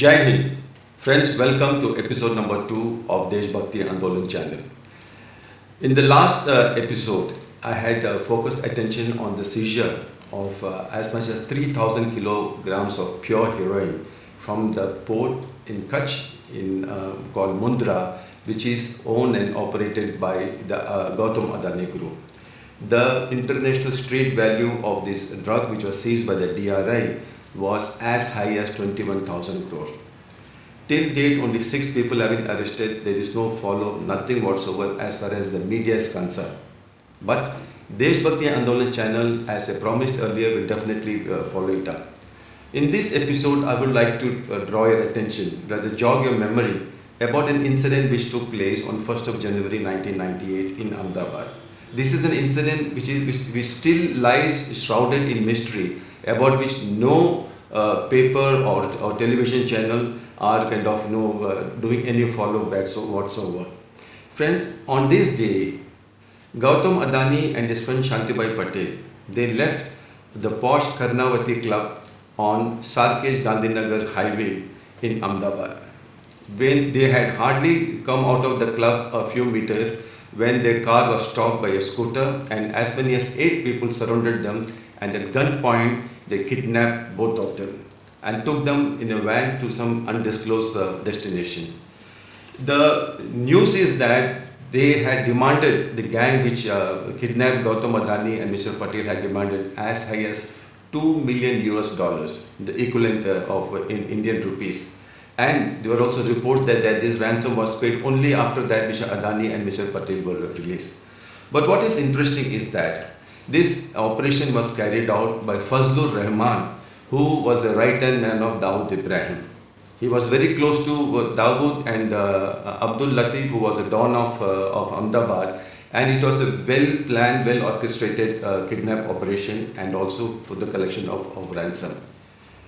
Jai Hind. Friends, welcome to episode number 2 of Desh Bhakti Andolan channel. In the last episode, I had focused attention on the seizure of as much as 3,000 kilograms of pure heroin from the port in Kutch called Mundra, which is owned and operated by the Gautam Adani Group. The international street value of this drug, which was seized by the DRI, was as high as 21,000 crore. Till date, only 6 people have been arrested. There is no follow, nothing whatsoever as far as the media is concerned. But Desh Bhakti Andolan channel, as I promised earlier, will definitely follow it up. In this episode, I would like to draw your attention, rather jog your memory about an incident which took place on 1st of January 1998 in Ahmedabad. This is an incident which still lies shrouded in mystery, about which no paper or television channel are doing any follow-up whatsoever. Friends, on this day, Gautam Adani and his friend Shantibai Patel, they left the posh Karnavati club on Sarkesh Gandhinagar highway in Ahmedabad. When they had hardly come out of the club a few meters, when their car was stopped by a scooter and as many as 8 people surrounded them, and at gunpoint they kidnapped both of them and took them in a van to some undisclosed destination. The news is that they had demanded, the gang which kidnapped Gautam Adani and Mr. Patel had demanded as high as $2 million US, the equivalent of in Indian rupees. And there were also reports that this ransom was paid only after that Mr. Adani and Mr. Patel were released. But what is interesting is that this operation was carried out by Fazlur Rahman, who was a right-hand man of Dawood Ibrahim. He was very close to Dawood and Abdul Latif, who was a don of Ahmedabad, and it was a well-planned, well-orchestrated kidnap operation and also for the collection of ransom.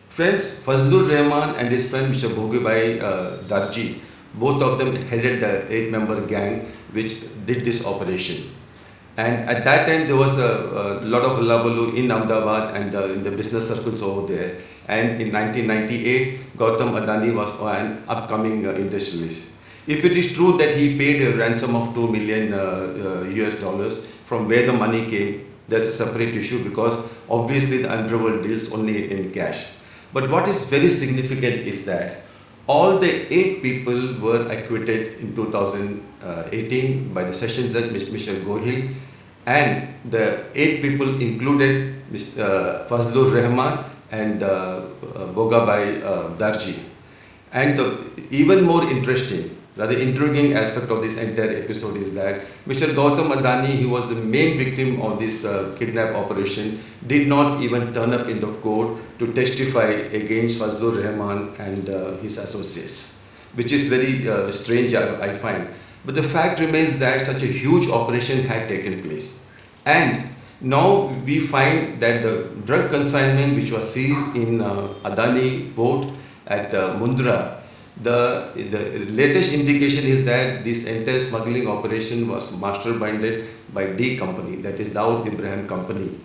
Friends, Fazlur Rahman and his friend Mr. Bhogibhai Darji, both of them headed the 8-member gang which did this operation. And at that time there was a lot of hullabaloo in Ahmedabad and in the business circles over there. And in 1998, Gautam Adani was an upcoming industrialist. If it is true that he paid a ransom of $2 million US, from where the money came, that's a separate issue, because obviously the underworld deals only in cash. But what is very significant is that all the 8 people were acquitted in 2018 by the Sessions Judge, Mr. Gohil, and the 8 people included Fazlur Rahman and Bhogibhai Darji. And the even more interesting, rather intriguing aspect of this entire episode is that Mr. Gautam Adani, who was the main victim of this kidnap operation, did not even turn up in the court to testify against Fazlur Rahman and his associates, which is very strange, I find. But the fact remains that such a huge operation had taken place. And now we find that the drug consignment which was seized in Adani port at Mundra, the latest indication is that this entire smuggling operation was masterminded by D company, that is Dawood Ibrahim company,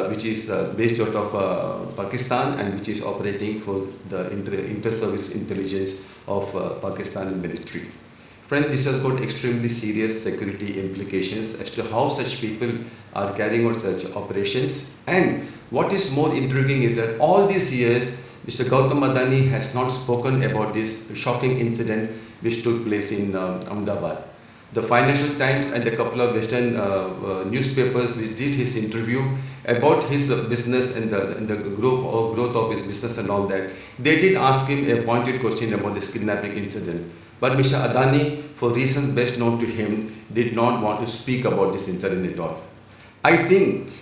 which is based out of Pakistan and which is operating for the inter-service intelligence of Pakistan military. Friends, this has got extremely serious security implications as to how such people are carrying out such operations. And what is more intriguing is that all these years, Mr. Gautam Adani has not spoken about this shocking incident which took place in Ahmedabad. The Financial Times and a couple of Western newspapers which did his interview about his business and the growth of his business and all that, they did ask him a pointed question about this kidnapping incident. But Mr. Adani, for reasons best known to him, did not want to speak about this incident at all. I think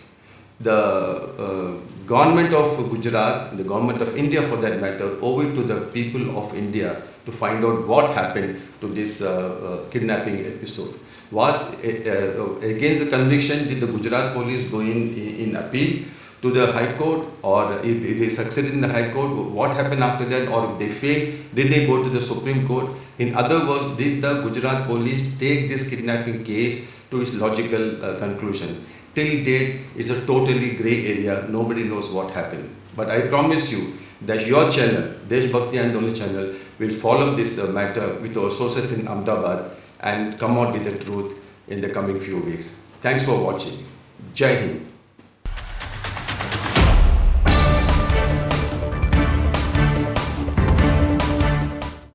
the government of Gujarat, the government of India for that matter, owe it to the people of India to find out what happened to this kidnapping episode. Was against the conviction, did the Gujarat police go in appeal to the High Court, or if they succeeded in the High Court, what happened after that, or if they failed, did they go to the Supreme Court? In other words, did the Gujarat police take this kidnapping case to its logical conclusion? Till date, it's a totally grey area. Nobody knows what happened. But I promise you that your channel, Desh Bhakti Andolan channel will follow this matter with our sources in Ahmedabad and come out with the truth in the coming few weeks. Thanks for watching. Jai Hind.